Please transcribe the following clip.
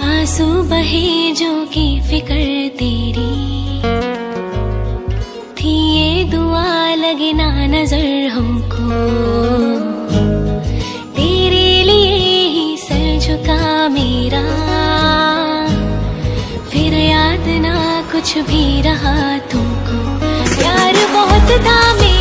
आंसू बहे जो की फिक्र तेरी थी, ये दुआ लगे ना नजर हमको, तेरे लिए ही सर झुका मेरा, फिर याद ना कुछ भी रहा तुमको, प्यार बहुत था मेरा।